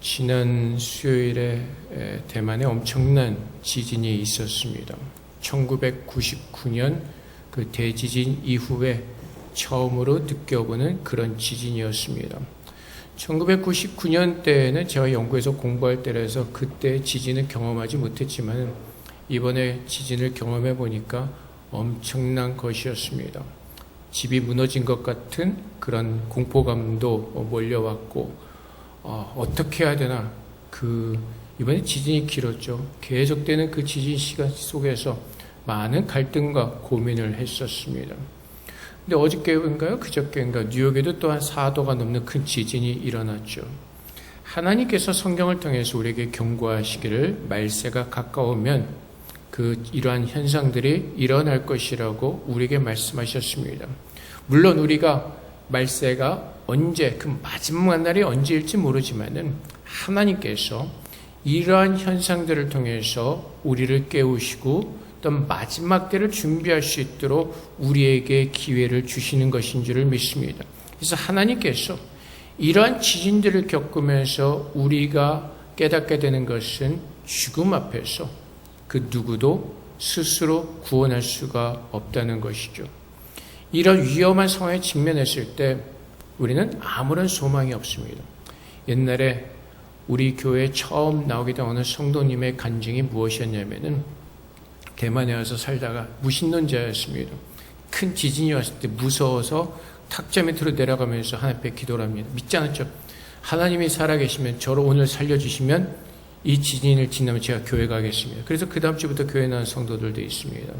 지난 수요일에 대만에 엄청난 지진이 있었습니다. 1999년 그 대지진 이후에 처음으로 느껴보는 그런 지진이었습니다. 1999년 때는 제가 연구에서 공부할 때라서 그때 지진을 경험하지 못했지만 이번에 지진을 경험해 보니까 엄청난 것이었습니다. 집이 무너진 것 같은 그런 공포감도 몰려왔고 어떻게 해야 되나, 이번에 지진이 길었죠. 계속되는 그 지진 시간 속에서 많은 갈등과 고민을 했었습니다. 근데 어저께인가요? 그저께인가 뉴욕에도 또한 4도가 넘는 큰 지진이 일어났죠. 하나님께서 성경을 통해서 우리에게 경고하시기를 말세가 가까우면 이러한 현상들이 일어날 것이라고 우리에게 말씀하셨습니다. 물론 우리가 말세가 언제, 그 마지막 날이 언제일지 모르지만은 하나님께서 이러한 현상들을 통해서 우리를 깨우시고 또 마지막 때를 준비할 수 있도록 우리에게 기회를 주시는 것인 줄을 믿습니다. 그래서 하나님께서 이러한 지진들을 겪으면서 우리가 깨닫게 되는 것은 죽음 앞에서 그 누구도 스스로 구원할 수가 없다는 것이죠. 이런 위험한 상황에 직면했을 때 우리는 아무런 소망이 없습니다. 옛날에 우리 교회에 처음 나오게 된 어느 성도님의 간증이 무엇이었냐면은 대만에 와서 살다가 무신론자였습니다. 큰 지진이 왔을 때 무서워서 탁자 밑으로 내려가면서 하나님 앞에 기도를 합니다. 믿지 않았죠? 하나님이 살아계시면 저를 오늘 살려주시면 이 지진을 지나면 제가 교회 가겠습니다. 그래서 그 다음 주부터 교회 나온 성도들도 있습니다.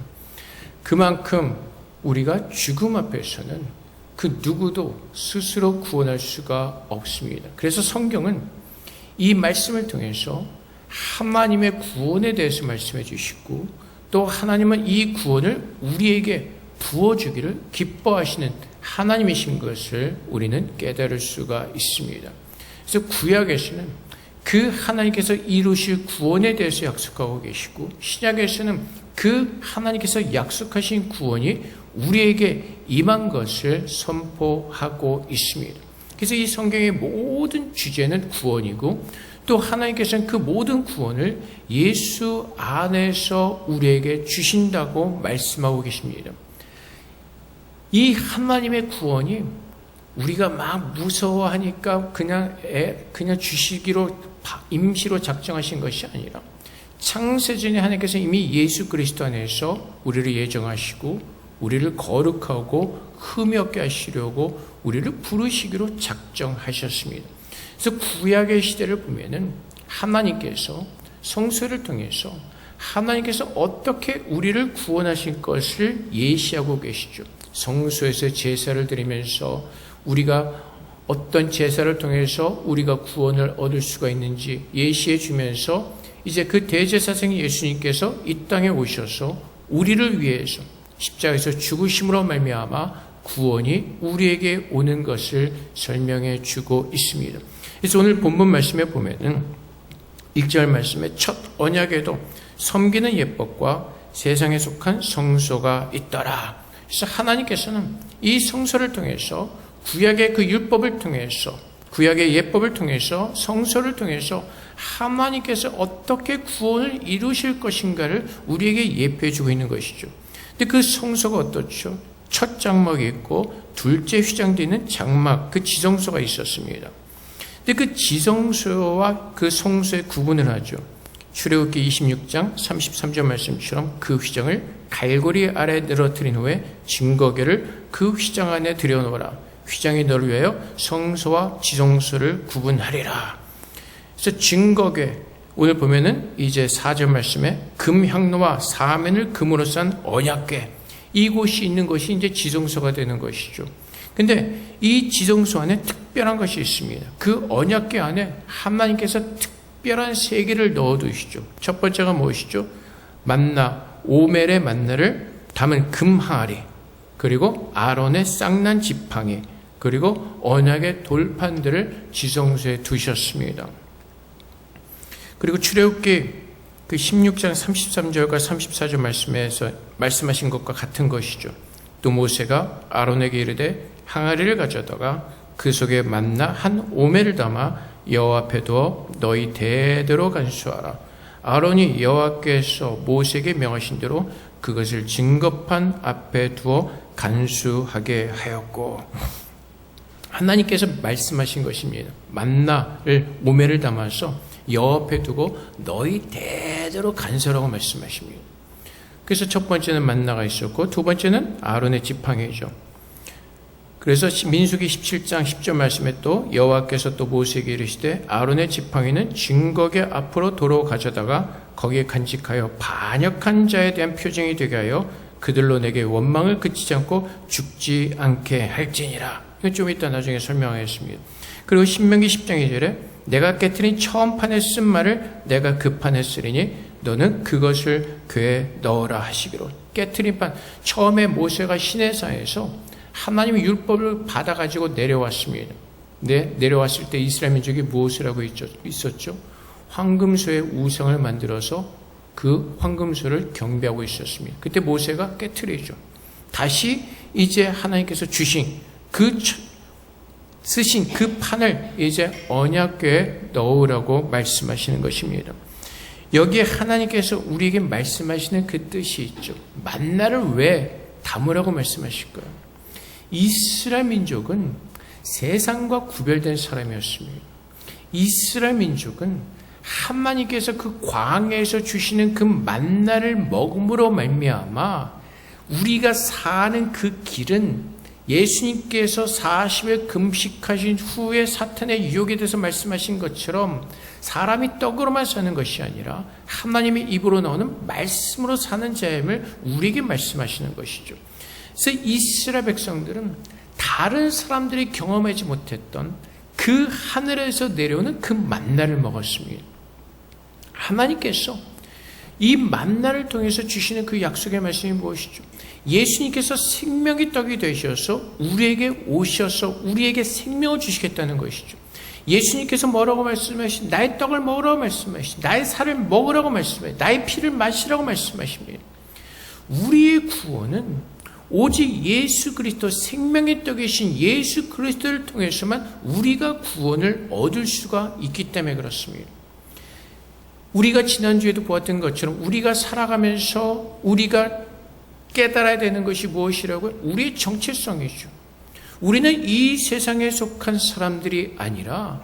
그만큼 우리가 죽음 앞에서는 그 누구도 스스로 구원할 수가 없습니다. 그래서 성경은 이 말씀을 통해서 하나님의 구원에 대해서 말씀해 주시고 또 하나님은 이 구원을 우리에게 부어주기를 기뻐하시는 하나님이신 것을 우리는 깨달을 수가 있습니다. 그래서 구약에서는 그 하나님께서 이루실 구원에 대해서 약속하고 계시고 신약에서는 그 하나님께서 약속하신 구원이 우리에게 임한 것을 선포하고 있습니다. 그래서 이 성경의 모든 주제는 구원이고 또 하나님께서는 그 모든 구원을 예수 안에서 우리에게 주신다고 말씀하고 계십니다. 이 하나님의 구원이 우리가 막 무서워하니까 그냥 주시기로 임시로 작정하신 것이 아니라 창세전에 하나님께서 이미 예수 그리스도 안에서 우리를 예정하시고 우리를 거룩하고 흠이 없게 하시려고 우리를 부르시기로 작정하셨습니다. 그래서 구약의 시대를 보면은 하나님께서 성소를 통해서 하나님께서 어떻게 우리를 구원하실 것을 예시하고 계시죠. 성소에서 제사를 드리면서 우리가 어떤 제사를 통해서 우리가 구원을 얻을 수가 있는지 예시해 주면서 이제 그 대제사장 예수님께서 이 땅에 오셔서 우리를 위해서 십자가에서 죽으심으로 말미암아 구원이 우리에게 오는 것을 설명해 주고 있습니다. 그래서 오늘 본문 말씀에 보면은 1절 말씀에 첫 언약에도 섬기는 예법과 세상에 속한 성소가 있더라. 그래서 하나님께서는 이 성소를 통해서 구약의 그 율법을 통해서 구약의 예법을 통해서 성소를 통해서 하나님께서 어떻게 구원을 이루실 것인가를 우리에게 예표해 주고 있는 것이죠. 근데 그 성소가 어떻죠? 첫 장막이 있고 둘째 휘장되어 있는 장막, 그 지성소가 있었습니다. 근데 그 지성소와 그 성소의 구분을 하죠. 출애굽기 26장 33절 말씀처럼 그 휘장을 갈고리 아래 늘어뜨린 후에 증거궤를 그 휘장 안에 들여놓으라. 휘장이 너를 위하여 성소와 지성소를 구분하리라. 그래서 증거궤, 오늘 보면은 이제 4절 말씀에 금향로와 사면을 금으로 싼 언약궤, 이곳이 있는 것이 이제 지성소가 되는 것이죠. 근데 이 지성소 안에 특별한 것이 있습니다. 그 언약궤 안에 하나님께서 특별한 세계를 넣어두시죠. 첫 번째가 무엇이죠? 만나, 오멜의 만나를 담은 금항아리, 그리고 아론의 쌍난 지팡이, 그리고 언약의 돌판들을 지성소에 두셨습니다. 그리고 출애굽기 그 16장 33절과 34절 말씀에서 말씀하신 것과 같은 것이죠. 또 모세가 아론에게 이르되 항아리를 가져다가 그 속에 만나 한 오멜을 담아 여호와 앞에 두어 너희 대대로 간수하라. 아론이 여호와께서 모세에게 명하신 대로 그것을 증거판 앞에 두어 간수하게 하였고, 하나님께서 말씀하신 것입니다. 만나를 오매를 담아서 여호와 앞에 두고 너희 대대로 간수하라고 말씀하십니다. 그래서 첫 번째는 만나가 있었고, 두 번째는 아론의 지팡이죠. 그래서 민수기 17장 10절 말씀에 또 여호와께서 또 모세에게 이르시되 아론의 지팡이는 증거궤 앞으로 도로 가져다가 거기에 간직하여 반역한 자에 대한 표징이 되게 하여 그들로 내게 원망을 그치지 않고 죽지 않게 할지니라. 이건 좀 이따 나중에 설명하겠습니다. 그리고 신명기 10장 2절에 내가 깨트린 처음 판에 쓴 말을 내가 그 판에 쓰리니 너는 그것을 궤에 넣어라 하시기로. 깨트린 판, 처음에 모세가 시내산에서 하나님의 율법을 받아가지고 내려왔습니다. 네, 내려왔을 때 이스라엘 민족이 무엇을 하고 있었죠? 황금소의 우상을 만들어서 그 황금소를 경배하고 있었습니다. 그때 모세가 깨트리죠. 다시 이제 하나님께서 주신 쓰신 그 판을 이제 언약궤에 넣으라고 말씀하시는 것입니다. 여기에 하나님께서 우리에게 말씀하시는 그 뜻이 있죠. 만나를 왜 담으라고 말씀하실까요? 이스라엘 민족은 세상과 구별된 사람이었습니다. 이스라엘 민족은 하나님께서 그 광야에서 주시는 그 만나를 먹음으로 말미암아 우리가 사는 그 길은 예수님께서 40일 금식하신 후에 사탄의 유혹에 대해서 말씀하신 것처럼 사람이 떡으로만 사는 것이 아니라 하나님의 입으로 나오는 말씀으로 사는 자임을 우리에게 말씀하시는 것이죠. 그래서 이스라엘 백성들은 다른 사람들이 경험하지 못했던 그 하늘에서 내려오는 그 만나를 먹었습니다. 하나님께서 이 만나를 통해서 주시는 그 약속의 말씀이 무엇이죠? 예수님께서 생명의 떡이 되셔서 우리에게 오셔서 우리에게 생명을 주시겠다는 것이죠. 예수님께서 뭐라고 말씀하신? 나의 떡을 먹으라고 말씀하신, 나의 살을 먹으라고 말씀하신, 나의 피를 마시라고 말씀하십니다. 우리의 구원은 오직 예수 그리스도, 생명의 떡이신 예수 그리스도를 통해서만 우리가 구원을 얻을 수가 있기 때문에 그렇습니다. 우리가 지난주에도 보았던 것처럼 우리가 살아가면서 우리가 깨달아야 되는 것이 무엇이라고요? 우리의 정체성이죠. 우리는 이 세상에 속한 사람들이 아니라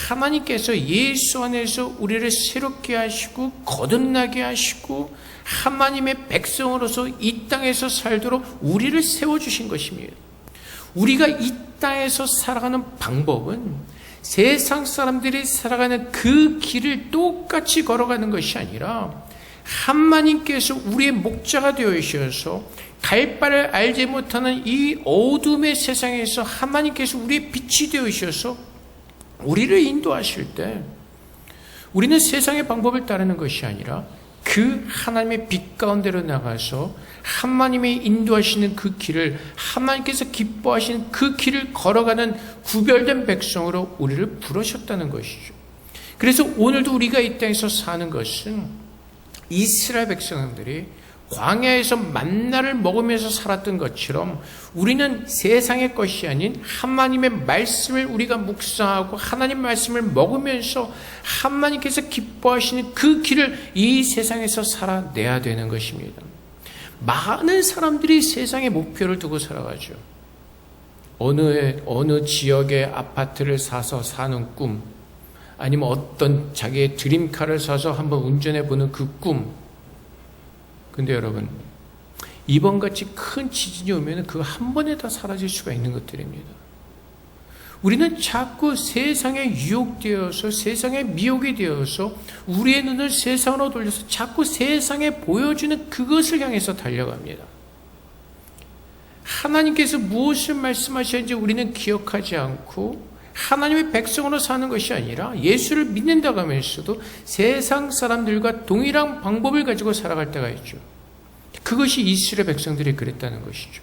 하나님께서 예수 안에서 우리를 새롭게 하시고 거듭나게 하시고 하나님의 백성으로서 이 땅에서 살도록 우리를 세워주신 것입니다. 우리가 이 땅에서 살아가는 방법은 세상 사람들이 살아가는 그 길을 똑같이 걸어가는 것이 아니라 하나님께서 우리의 목자가 되어 주셔서 갈 바를 알지 못하는 이 어둠의 세상에서 하나님께서 우리의 빛이 되어 주셔서 우리를 인도하실 때 우리는 세상의 방법을 따르는 것이 아니라 그 하나님의 빛 가운데로 나가서 하나님의 인도하시는 그 길을, 하나님께서 기뻐하시는 그 길을 걸어가는 구별된 백성으로 우리를 부르셨다는 것이죠. 그래서 오늘도 우리가 이 땅에서 사는 것은 이스라엘 백성들이 광야에서 만나를 먹으면서 살았던 것처럼 우리는 세상의 것이 아닌 하나님의 말씀을 우리가 묵상하고 하나님 말씀을 먹으면서 하나님께서 기뻐하시는 그 길을 이 세상에서 살아내야 되는 것입니다. 많은 사람들이 세상의 목표를 두고 살아가죠. 어느 지역의 아파트를 사서 사는 꿈, 아니면 어떤 자기의 드림카를 사서 한번 운전해보는 그 꿈. 근데 여러분, 이번같이 큰 지진이 오면 그 한 번에 다 사라질 수가 있는 것들입니다. 우리는 자꾸 세상에 유혹되어서, 세상에 미혹이 되어서 우리의 눈을 세상으로 돌려서 자꾸 세상에 보여주는 그것을 향해서 달려갑니다. 하나님께서 무엇을 말씀하셨는지 우리는 기억하지 않고 하나님의 백성으로 사는 것이 아니라 예수를 믿는다고 하면서도 세상 사람들과 동일한 방법을 가지고 살아갈 때가 있죠. 그것이 이스라엘 백성들이 그랬다는 것이죠.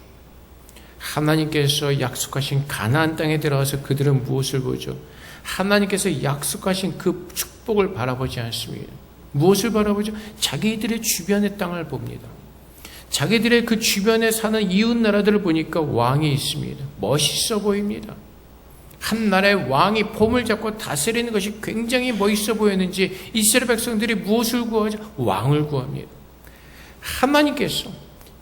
하나님께서 약속하신 가나안 땅에 들어가서 그들은 무엇을 보죠? 하나님께서 약속하신 그 축복을 바라보지 않습니다. 무엇을 바라보죠? 자기들의 주변의 땅을 봅니다. 자기들의 그 주변에 사는 이웃 나라들을 보니까 왕이 있습니다. 멋있어 보입니다. 한 나라의 왕이 폼을 잡고 다스리는 것이 굉장히 멋있어 보였는지 이스라엘 백성들이 무엇을 구하죠? 왕을 구합니다. 하나님께서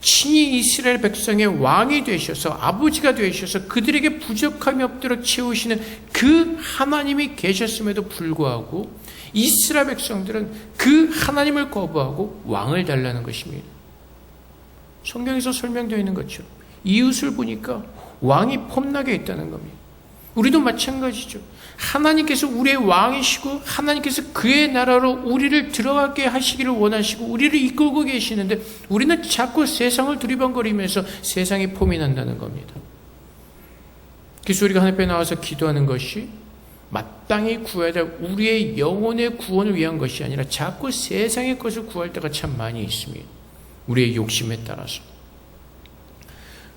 친히 이스라엘 백성의 왕이 되셔서 아버지가 되셔서 그들에게 부족함이 없도록 채우시는 그 하나님이 계셨음에도 불구하고 이스라엘 백성들은 그 하나님을 거부하고 왕을 달라는 것입니다. 성경에서 설명되어 있는 것처럼 이웃을 보니까 왕이 폼나게 있다는 겁니다. 우리도 마찬가지죠. 하나님께서 우리의 왕이시고 하나님께서 그의 나라로 우리를 들어가게 하시기를 원하시고 우리를 이끌고 계시는데 우리는 자꾸 세상을 두리번거리면서 세상에 폼이 난다는 겁니다. 그래서 우리가 하나님 앞에 나와서 기도하는 것이 마땅히 구해야 될 우리의 영혼의 구원을 위한 것이 아니라 자꾸 세상의 것을 구할 때가 참 많이 있습니다. 우리의 욕심에 따라서.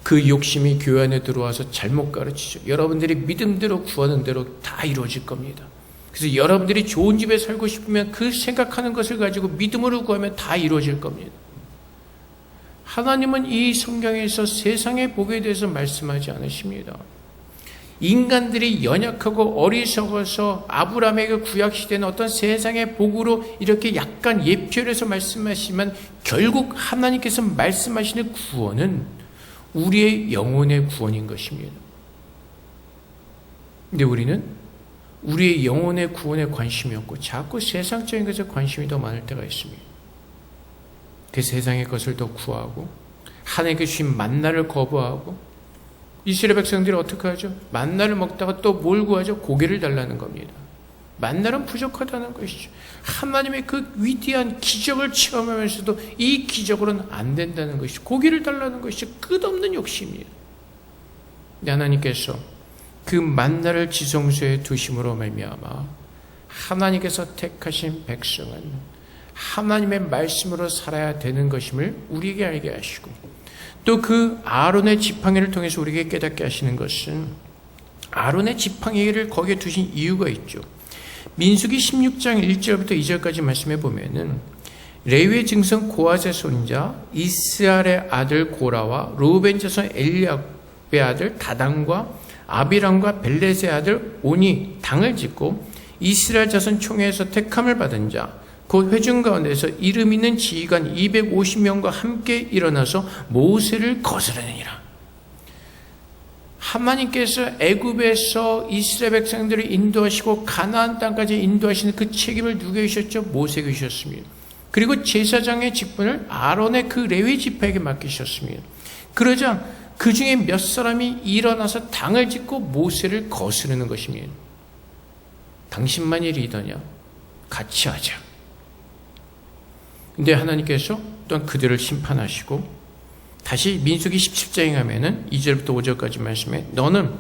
그 욕심이 교회 안에 들어와서 잘못 가르치죠. 여러분들이 믿음대로 구하는 대로 다 이루어질 겁니다. 그래서 여러분들이 좋은 집에 살고 싶으면 그 생각하는 것을 가지고 믿음으로 구하면 다 이루어질 겁니다. 하나님은 이 성경에서 세상의 복에 대해서 말씀하지 않으십니다. 인간들이 연약하고 어리석어서 아브라함에게 구약시대는 어떤 세상의 복으로 이렇게 약간 예표해서 말씀하시지만 결국 하나님께서 말씀하시는 구원은 우리의 영혼의 구원인 것입니다. 근데 우리는 우리의 영혼의 구원에 관심이 없고 자꾸 세상적인 것에 관심이 더 많을 때가 있습니다. 그 세상의 것을 더 구하고 하나님께 주신 만나를 거부하고 이스라엘 백성들이 어떻게 하죠? 만나를 먹다가 또 뭘 구하죠? 고기를 달라는 겁니다. 만나는 부족하다는 것이죠. 하나님의 그 위대한 기적을 체험하면서도 이 기적으로는 안 된다는 것이죠. 고기를 달라는 것이죠. 끝없는 욕심이에요. 근데 하나님께서 그 만나를 지성소에 두심으로 말미암아 하나님께서 택하신 백성은 하나님의 말씀으로 살아야 되는 것임을 우리에게 알게 하시고 또 그 아론의 지팡이를 통해서 우리에게 깨닫게 하시는 것은 아론의 지팡이를 거기에 두신 이유가 있죠. 민수기 16장 1절부터 2절까지 말씀해 보면은 레위의 증손 고앗의 손자 이스라엘의 아들 고라와 르우벤 자손 엘리압의 아들 다단과 아비람과 벨렛의 아들 온이 당을 짓고 이스라엘 자손 총회에서 택함을 받은 자 곧 회중 가운데서 이름 있는 지휘관 250명과 함께 일어나서 모세를 거스르느니라. 하나님께서 애굽에서 이스라엘 백성들을 인도하시고 가나안 땅까지 인도하시는 그 책임을 누구에게 주셨죠? 모세에게 주셨습니다. 그리고 제사장의 직분을 아론의 그 레위 지파에게 맡기셨습니다. 그러자 그 중에 몇 사람이 일어나서 당을 짓고 모세를 거스르는 것입니다. 당신만이 리더냐? 같이 하자. 근데 하나님께서 또한 그들을 심판하시고 다시 민수기 17장에 가면은 2절부터 5절까지 말씀에 너는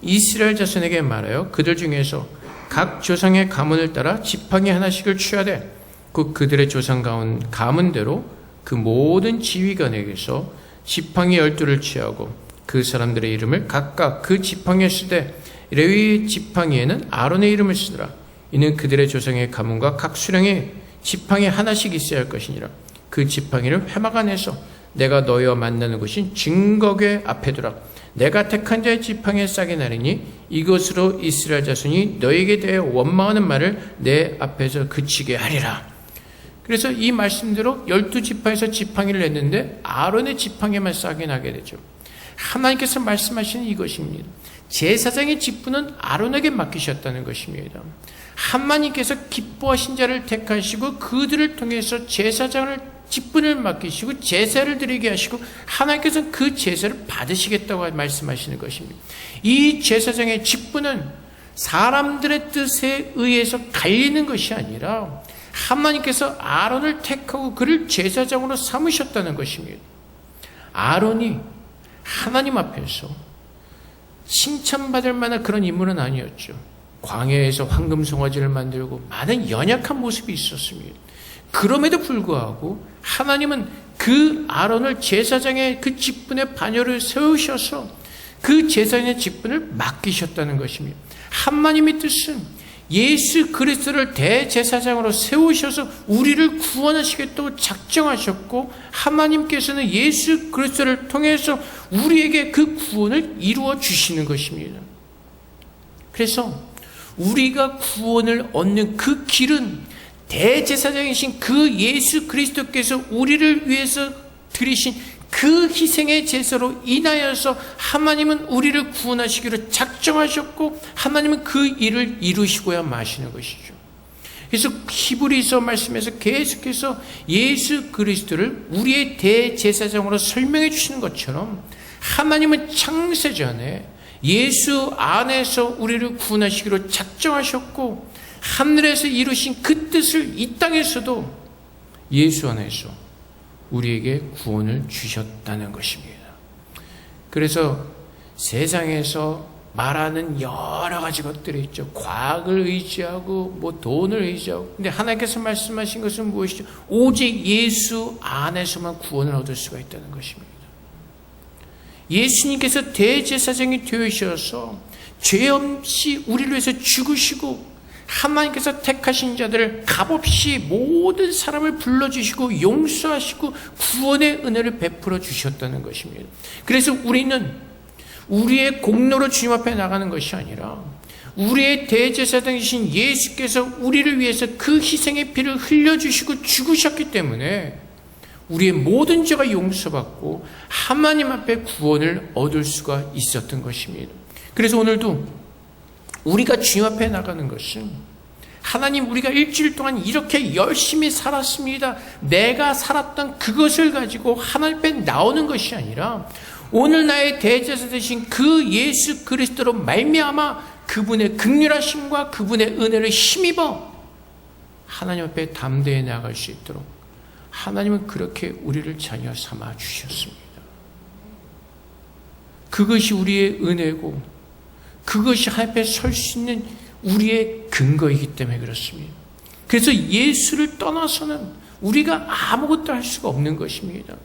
이스라엘 자손에게 말하여 그들 중에서 각 조상의 가문을 따라 지팡이 하나씩을 취하되 그들의 조상 가문대로 그 모든 지휘관에게서 지팡이 12를 취하고 그 사람들의 이름을 각각 그 지팡이에 쓰되 레위 지팡이에는 아론의 이름을 쓰더라. 이는 그들의 조상의 가문과 각 수령에 지팡이 하나씩 있어야 할 것이니라. 그 지팡이를 회막 안에서 내가 너희와 만나는 곳인 증거궤 앞에 두라. 내가 택한 자의 지팡이에 싸게 나르니 이것으로 이스라엘 자손이 너희에게 대해 원망하는 말을 내 앞에서 그치게 하리라. 그래서 이 말씀대로 12지파에서 지팡이를 냈는데 아론의 지팡이만 싸게 나게 되죠. 하나님께서 말씀하시는 이것입니다. 제사장의 직분은 아론에게 맡기셨다는 것입니다. 하나님께서 기뻐하신 자를 택하시고 그들을 통해서 제사장을 직분을 맡기시고 제사를 드리게 하시고 하나님께서 그 제사를 받으시겠다고 말씀하시는 것입니다. 이 제사장의 직분은 사람들의 뜻에 의해서 갈리는 것이 아니라 하나님께서 아론을 택하고 그를 제사장으로 삼으셨다는 것입니다. 아론이 하나님 앞에서 칭찬받을 만한 그런 인물은 아니었죠. 광야에서 황금 송아지를 만들고 많은 연약한 모습이 있었습니다. 그럼에도 불구하고 하나님은 그 아론을 제사장의 그 직분의 반열을 세우셔서 그 제사장의 직분을 맡기셨다는 것입니다. 하나님의 뜻은 예수 그리스도를 대제사장으로 세우셔서 우리를 구원하시겠다고 작정하셨고 하나님께서는 예수 그리스도를 통해서 우리에게 그 구원을 이루어 주시는 것입니다. 그래서 우리가 구원을 얻는 그 길은 대제사장이신 그 예수 그리스도께서 우리를 위해서 드리신 그 희생의 제사로 인하여서 하나님은 우리를 구원하시기로 작정하셨고 하나님은 그 일을 이루시고야 마시는 것이죠. 그래서 히브리서 말씀에서 계속해서 예수 그리스도를 우리의 대제사장으로 설명해 주시는 것처럼 하나님은 창세전에 예수 안에서 우리를 구원하시기로 작정하셨고 하늘에서 이루신 그 뜻을 이 땅에서도 예수 안에서 우리에게 구원을 주셨다는 것입니다. 그래서 세상에서 말하는 여러 가지 것들이 있죠. 과학을 의지하고 돈을 의지하고. 근데 하나님께서 말씀하신 것은 무엇이죠? 오직 예수 안에서만 구원을 얻을 수가 있다는 것입니다. 예수님께서 대제사장이 되셔서 죄 없이 우리를 위해서 죽으시고 하나님께서 택하신 자들을 값없이 모든 사람을 불러주시고 용서하시고 구원의 은혜를 베풀어 주셨다는 것입니다. 그래서 우리는 우리의 공로로 주님 앞에 나가는 것이 아니라 우리의 대제사장이신 예수께서 우리를 위해서 그 희생의 피를 흘려주시고 죽으셨기 때문에 우리의 모든 죄가 용서받고 하나님 앞에 구원을 얻을 수가 있었던 것입니다. 그래서 오늘도 우리가 주님 앞에 나가는 것은 하나님 우리가 일주일 동안 이렇게 열심히 살았습니다. 내가 살았던 그것을 가지고 하나님 앞에 나오는 것이 아니라 오늘 나의 대제사 되신 그 예수 그리스도로 말미암아 그분의 긍휼하심과 그분의 은혜를 힘입어 하나님 앞에 담대히 나아갈 수 있도록 하나님은 그렇게 우리를 자녀 삼아 주셨습니다. 그것이 우리의 은혜고 그것이 하나님 앞에 설 수 있는 우리의 근거이기 때문에 그렇습니다. 그래서 예수를 떠나서는 우리가 아무것도 할 수가 없는 것입니다.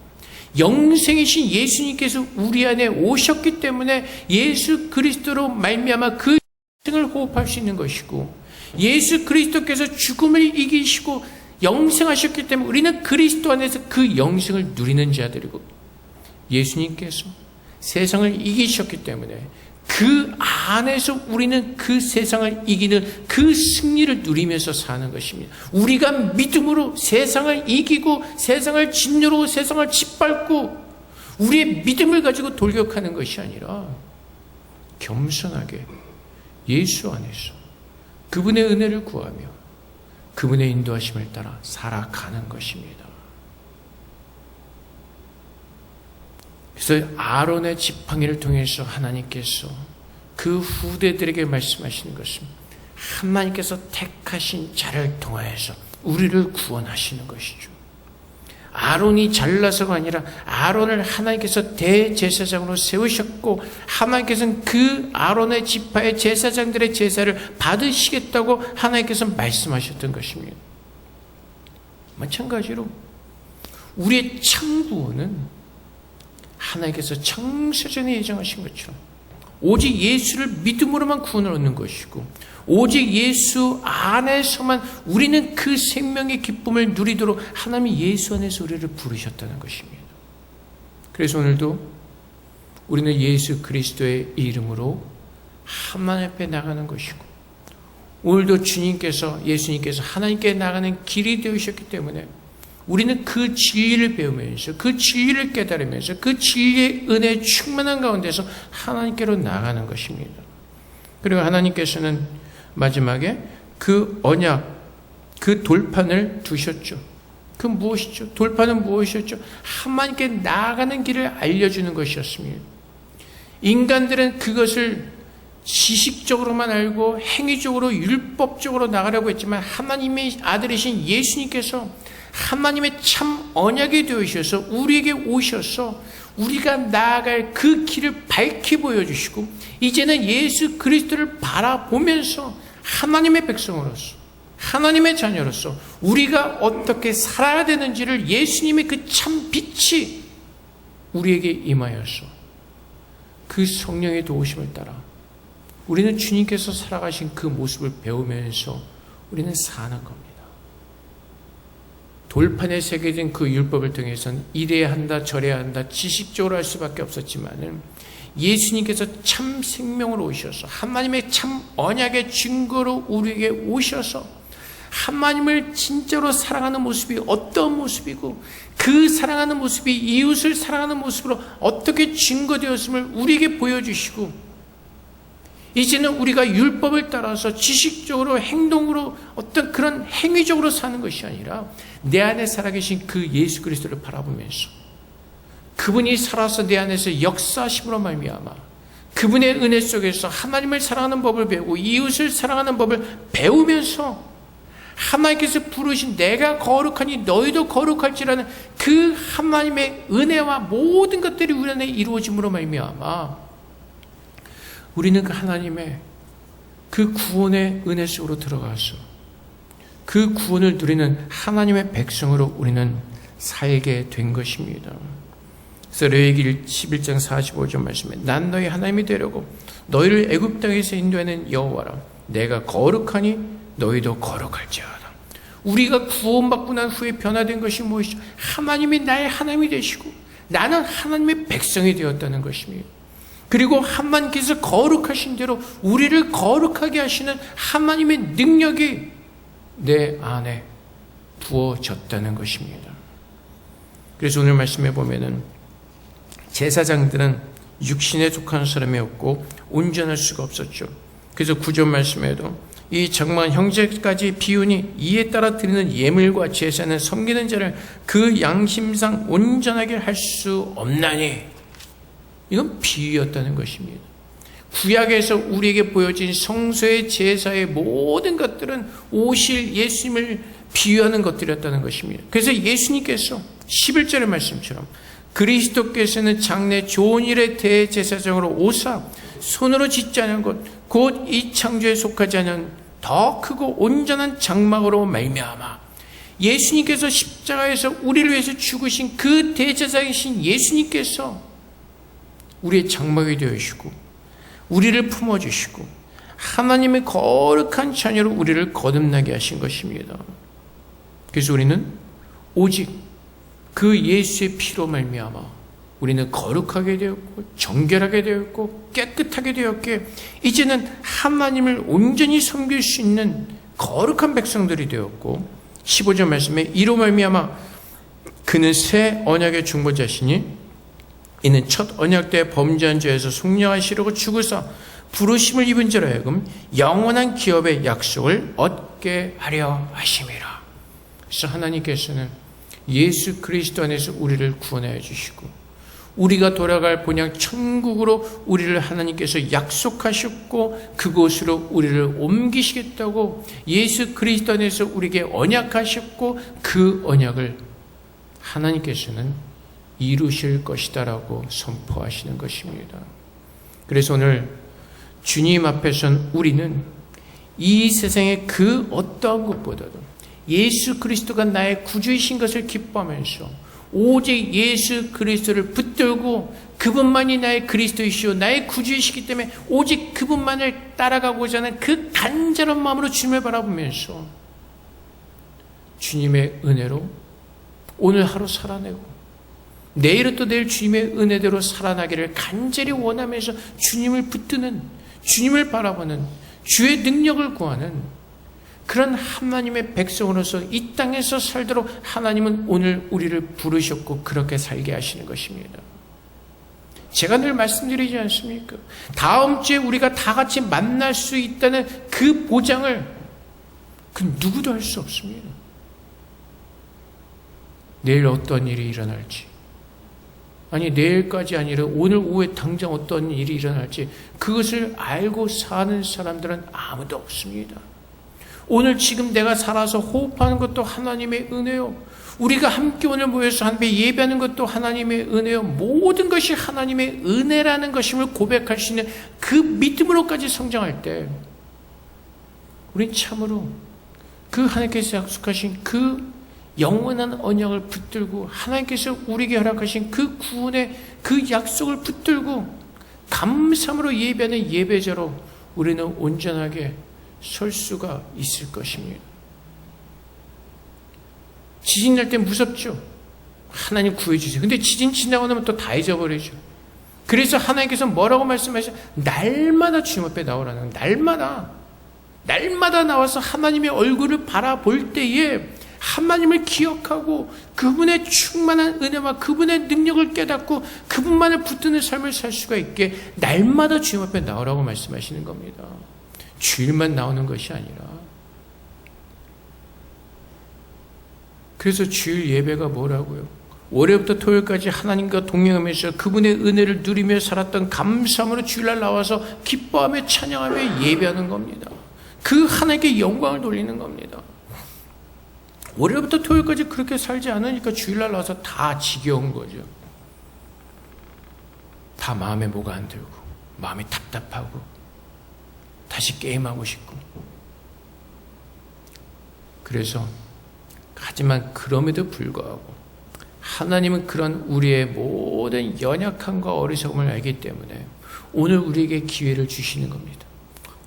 영생이신 예수님께서 우리 안에 오셨기 때문에 예수 그리스도로 말미암아 그 영생을 호흡할 수 있는 것이고 예수 그리스도께서 죽음을 이기시고 영생하셨기 때문에 우리는 그리스도 안에서 그 영생을 누리는 자들이고 예수님께서 세상을 이기셨기 때문에 그 안에서 우리는 그 세상을 이기는 그 승리를 누리면서 사는 것입니다. 우리가 믿음으로 세상을 이기고 세상을 진노로 세상을 짓밟고 우리의 믿음을 가지고 돌격하는 것이 아니라 겸손하게 예수 안에서 그분의 은혜를 구하며 그분의 인도하심을 따라 살아가는 것입니다. 그래서 아론의 지팡이를 통해서 하나님께서 그 후대들에게 말씀하시는 것은 하나님께서 택하신 자를 통하여서 우리를 구원하시는 것이죠. 아론이 잘나서가 아니라 아론을 하나님께서 대제사장으로 세우셨고 하나님께서는 그 아론의 지파의 제사장들의 제사를 받으시겠다고 하나님께서 말씀하셨던 것입니다. 마찬가지로 우리의 참구원은 하나님께서 창세전에 예정하신 것처럼 오직 예수를 믿음으로만 구원을 얻는 것이고 오직 예수 안에서만 우리는 그 생명의 기쁨을 누리도록 하나님이 예수 안에서 우리를 부르셨다는 것입니다. 그래서 오늘도 우리는 예수 그리스도의 이름으로 하나님 앞에 나가는 것이고 오늘도 예수님께서 하나님께 나가는 길이 되으셨기 때문에 우리는 그 진리를 배우면서 그 진리를 깨달으면서 그 진리의 은혜에 충만한 가운데서 하나님께로 나가는 것입니다. 그리고 하나님께서는 마지막에 그 언약, 그 돌판을 두셨죠. 그 무엇이죠? 돌판은 무엇이었죠? 하나님께 나아가는 길을 알려주는 것이었습니다. 인간들은 그것을 지식적으로만 알고 행위적으로 율법적으로 나가려고 했지만 하나님의 아들이신 예수님께서 하나님의 참 언약이 되어주셔서 우리에게 오셔서 우리가 나아갈 그 길을 밝히 보여주시고 이제는 예수 그리스도를 바라보면서 하나님의 백성으로서 하나님의 자녀로서 우리가 어떻게 살아야 되는지를 예수님의 그 참 빛이 우리에게 임하여서 그 성령의 도우심을 따라 우리는 주님께서 살아가신 그 모습을 배우면서 우리는 사는 겁니다. 돌판에 새겨진 그 율법을 통해서는 이래야 한다 저래야 한다 지식적으로 할 수밖에 없었지만은 예수님께서 참 생명으로 오셔서 하나님의 참 언약의 증거로 우리에게 오셔서 하나님을 진짜로 사랑하는 모습이 어떤 모습이고 그 사랑하는 모습이 이웃을 사랑하는 모습으로 어떻게 증거되었음을 우리에게 보여주시고, 이제는 우리가 율법을 따라서 지식적으로 행동으로 어떤 그런 행위적으로 사는 것이 아니라 내 안에 살아계신 그 예수 그리스도를 바라보면서 그분이 살아서 내 안에서 역사하심으로 말미암아 그분의 은혜 속에서 하나님을 사랑하는 법을 배우고 이웃을 사랑하는 법을 배우면서 하나님께서 부르신 내가 거룩하니 너희도 거룩할지라는 그 하나님의 은혜와 모든 것들이 우리 안에 이루어짐으로 말미암아 우리는 그 하나님의 그 구원의 은혜 속으로 들어가서 그 구원을 누리는 하나님의 백성으로 우리는 살게 된 것입니다. 그래서 레위기 11장 45절 말씀에 난 너희 하나님이 되려고 너희를 애굽 땅에서 인도하는 여호와라. 내가 거룩하니 너희도 거룩할지어다. 우리가 구원받고 난 후에 변화된 것이 무엇이죠? 하나님이 나의 하나님이 되시고 나는 하나님의 백성이 되었다는 것입니다. 그리고 하나님께서 거룩하신 대로 우리를 거룩하게 하시는 하나님의 능력이 내 안에 부어졌다는 것입니다. 그래서 오늘 말씀해 보면은 제사장들은 육신에 속한 사람이었고 온전할 수가 없었죠. 그래서 9절 말씀에도 이 정만 형제까지 비우니 이에 따라 드리는 예물과 제사는 섬기는 자를 그 양심상 온전하게 할 수 없나니, 이건 비유였다는 것입니다. 구약에서 우리에게 보여진 성소의 제사의 모든 것들은 오실 예수님을 비유하는 것들이었다는 것입니다. 그래서 예수님께서 11절의 말씀처럼 그리스도께서는 장래 좋은 일의 대제사장으로 오사 손으로 짓지 않은 것 곧 이 창조에 속하지 않은 더 크고 온전한 장막으로 말미암아 예수님께서 십자가에서 우리를 위해서 죽으신 그 대제사장이신 예수님께서 우리의 장막이 되어주시고 우리를 품어주시고 하나님의 거룩한 자녀로 우리를 거듭나게 하신 것입니다. 그래서 우리는 오직 그 예수의 피로 말미암아 우리는 거룩하게 되었고 정결하게 되었고 깨끗하게 되었기에 이제는 하나님을 온전히 섬길 수 있는 거룩한 백성들이 되었고, 15절 말씀에 이로 말미암아 그는 새 언약의 중보자시니 이는 첫 언약 때 범죄한 죄에서 속량하시려고 죽으사 부르심을 입은 자로 하여금 영원한 기업의 약속을 얻게 하려 하심이라. 그래서 하나님께서는 예수 그리스도 안에서 우리를 구원하여 주시고 우리가 돌아갈 본향 천국으로 우리를 하나님께서 약속하셨고 그곳으로 우리를 옮기시겠다고 예수 그리스도 안에서 우리에게 언약하셨고 그 언약을 하나님께서는 이루실 것이다라고 선포하시는 것입니다. 그래서 오늘 주님 앞에선 우리는 이 세상의 그 어떠한 것보다도 예수 그리스도가 나의 구주이신 것을 기뻐하면서 오직 예수 그리스도를 붙들고 그분만이 나의 그리스도이시오 나의 구주이시기 때문에 오직 그분만을 따라가고자 하는 그 간절한 마음으로 주님을 바라보면서 주님의 은혜로 오늘 하루 살아내고 내일은 또 내일 주님의 은혜대로 살아나기를 간절히 원하면서 주님을 붙드는, 주님을 바라보는, 주의 능력을 구하는 그런 하나님의 백성으로서 이 땅에서 살도록 하나님은 오늘 우리를 부르셨고 그렇게 살게 하시는 것입니다. 제가 늘 말씀드리지 않습니까? 다음 주에 우리가 다 같이 만날 수 있다는 그 보장을 그 누구도 할 수 없습니다. 내일 어떤 일이 일어날지, 아니 내일까지 아니라 오늘 오후에 당장 어떤 일이 일어날지 그것을 알고 사는 사람들은 아무도 없습니다. 오늘 지금 내가 살아서 호흡하는 것도 하나님의 은혜요. 우리가 함께 오늘 모여서 하나님께 예배하는 것도 하나님의 은혜요. 모든 것이 하나님의 은혜라는 것임을 고백할 수 있는 그 믿음으로까지 성장할 때 우린 참으로 그 하나님께서 약속하신 그 영원한 언약을 붙들고 하나님께서 우리에게 허락하신 그 구원의 그 약속을 붙들고 감사함으로 예배하는 예배자로 우리는 온전하게 설 수가 있을 것입니다. 지진 날 때 무섭죠? 하나님 구해주세요. 근데 지진 지나고 나면 또 다 잊어버리죠. 그래서 하나님께서 뭐라고 말씀하셔? 날마다 주님 앞에 나오라는 거예요. 날마다 나와서 하나님의 얼굴을 바라볼 때에 하나님을 기억하고 그분의 충만한 은혜와 그분의 능력을 깨닫고 그분만을 붙드는 삶을 살 수가 있게 날마다 주님 앞에 나오라고 말씀하시는 겁니다. 주일만 나오는 것이 아니라. 그래서 주일 예배가 뭐라고요? 월요일부터 토요일까지 하나님과 동행하면서 그분의 은혜를 누리며 살았던 감사함으로 주일날 나와서 기뻐하며 찬양하며 예배하는 겁니다. 그 하나님께 영광을 돌리는 겁니다. 월요일부터 토요일까지 그렇게 살지 않으니까 주일날 나와서 다 지겨운 거죠. 다 마음에 뭐가 안 들고 마음이 답답하고 다시 게임하고 싶고. 그래서 하지만 그럼에도 불구하고 하나님은 그런 우리의 모든 연약함과 어리석음을 알기 때문에 오늘 우리에게 기회를 주시는 겁니다.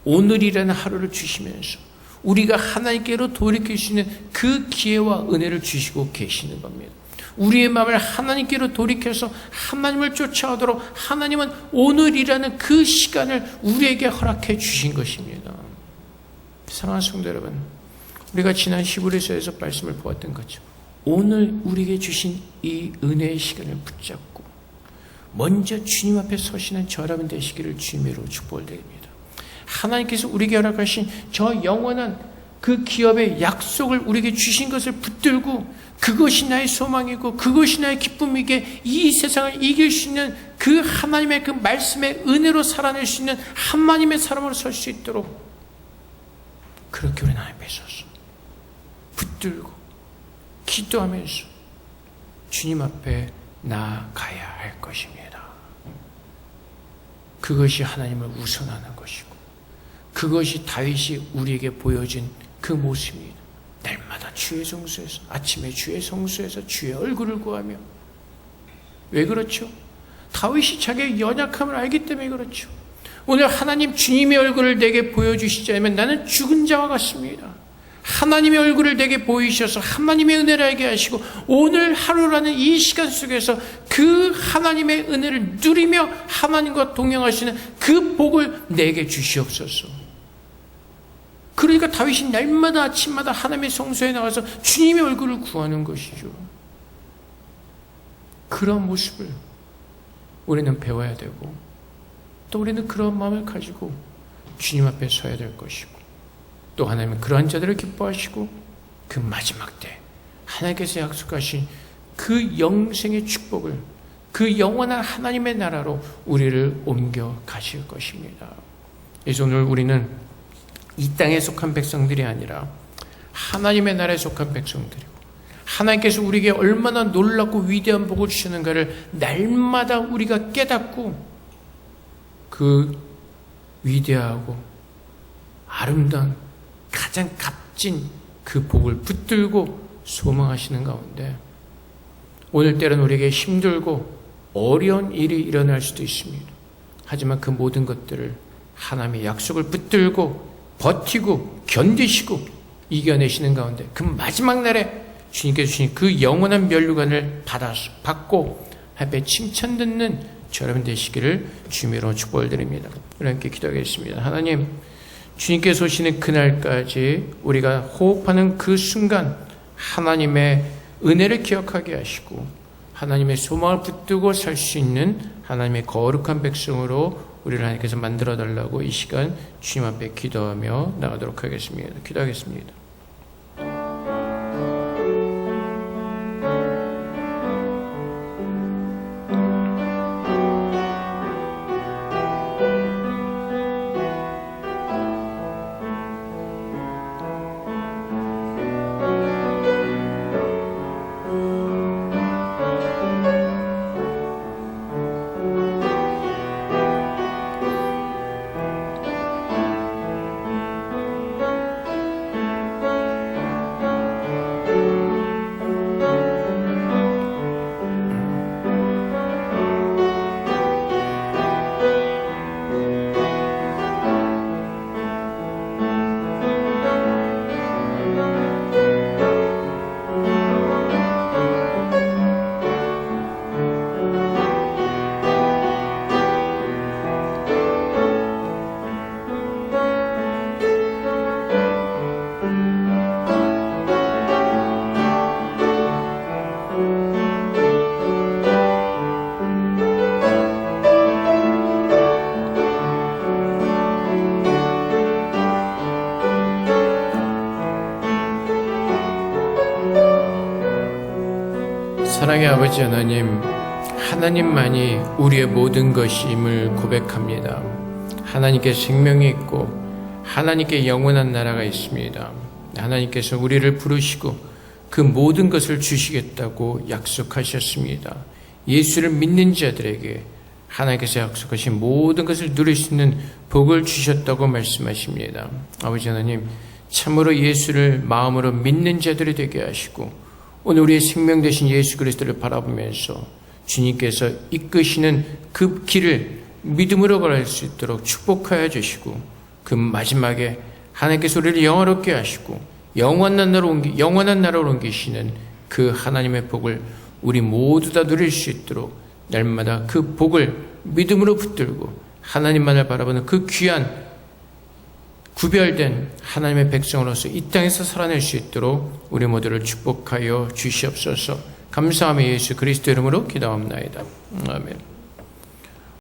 오늘이라는 하루를 주시면서 우리가 하나님께로 돌이킬 수 있는 그 기회와 은혜를 주시고 계시는 겁니다. 우리의 마음을 하나님께로 돌이켜서 하나님을 쫓아오도록 하나님은 오늘이라는 그 시간을 우리에게 허락해 주신 것입니다. 사랑하는 성도 여러분, 우리가 지난 히브리서에서 말씀을 보았던 거죠. 오늘 우리에게 주신 이 은혜의 시간을 붙잡고 먼저 주님 앞에 서시는 저 여러분 되시기를 주님으로 축복을 드립니다. 하나님께서 우리에게 허락하신 저 영원한 그 기업의 약속을 우리에게 주신 것을 붙들고 그것이 나의 소망이고 그것이 나의 기쁨이기에 이 세상을 이길 수 있는 그 하나님의 그 말씀의 은혜로 살아낼 수 있는 하나님의 사람으로 설 수 있도록 그렇게 우리 하나님 앞에 서서 붙들고 기도하면서 주님 앞에 나아가야 할 것입니다. 그것이 하나님을 우선하는 것이고 그것이 다윗이 우리에게 보여준 그 모습입니다. 날마다 주의 성수에서 아침에 주의 성수에서 주의 얼굴을 구하며. 왜 그렇죠? 다윗이 자기의 연약함을 알기 때문에 그렇죠. 오늘 하나님 주님의 얼굴을 내게 보여주시지 않으면 나는 죽은 자와 같습니다. 하나님의 얼굴을 내게 보이셔서 하나님의 은혜를 알게 하시고 오늘 하루라는 이 시간 속에서 그 하나님의 은혜를 누리며 하나님과 동행하시는 그 복을 내게 주시옵소서. 그러니까 다윗이 날마다 아침마다 하나님의 성소에 나가서 주님의 얼굴을 구하는 것이죠. 그런 모습을 우리는 배워야 되고 또 우리는 그런 마음을 가지고 주님 앞에 서야 될 것이고 또 하나님은 그러한 자들을 기뻐하시고 그 마지막 때 하나님께서 약속하신 그 영생의 축복을 그 영원한 하나님의 나라로 우리를 옮겨 가실 것입니다. 그래서 오늘 우리는 이 땅에 속한 백성들이 아니라 하나님의 나라에 속한 백성들이고 하나님께서 우리에게 얼마나 놀랍고 위대한 복을 주시는가를 날마다 우리가 깨닫고 그 위대하고 아름다운 가장 값진 그 복을 붙들고 소망하시는 가운데 오늘 때는 우리에게 힘들고 어려운 일이 일어날 수도 있습니다. 하지만 그 모든 것들을 하나님의 약속을 붙들고 버티고 견디시고 이겨내시는 가운데 그 마지막 날에 주님께서 주신 그 영원한 면류관을 받고 하나님의 칭찬 듣는 저 여러분 되시기를 주님으로 축복을 드립니다. 우리 함께 기도하겠습니다. 하나님, 주님께서 오시는 그날까지 우리가 호흡하는 그 순간 하나님의 은혜를 기억하게 하시고 하나님의 소망을 붙들고 살 수 있는 하나님의 거룩한 백성으로 우리를 하나님께서 만들어달라고 이 시간 주님 앞에 기도하며 나가도록 하겠습니다. 기도하겠습니다. 사랑의 아버지 하나님, 하나님만이 우리의 모든 것임을 고백합니다. 하나님께 생명이 있고 하나님께 영원한 나라가 있습니다. 하나님께서 우리를 부르시고 그 모든 것을 주시겠다고 약속하셨습니다. 예수를 믿는 자들에게 하나님께서 약속하신 모든 것을 누릴 수 있는 복을 주셨다고 말씀하십니다. 아버지 하나님, 참으로 예수를 마음으로 믿는 자들이 되게 하시고 오늘 우리의 생명 되신 예수 그리스도를 바라보면서 주님께서 이끄시는 그 길을 믿음으로 걸을 수 있도록 축복하여 주시고 그 마지막에 하나님께서 우리를 영화롭게 하시고 영원한 나라로 옮기시는 그 하나님의 복을 우리 모두 다 누릴 수 있도록 날마다 그 복을 믿음으로 붙들고 하나님만을 바라보는 그 귀한 구별된 하나님의 백성으로서 이 땅에서 살아낼 수 있도록 우리 모두를 축복하여 주시옵소서. 감사하며 예수 그리스도 이름으로 기도합나이다. 아멘.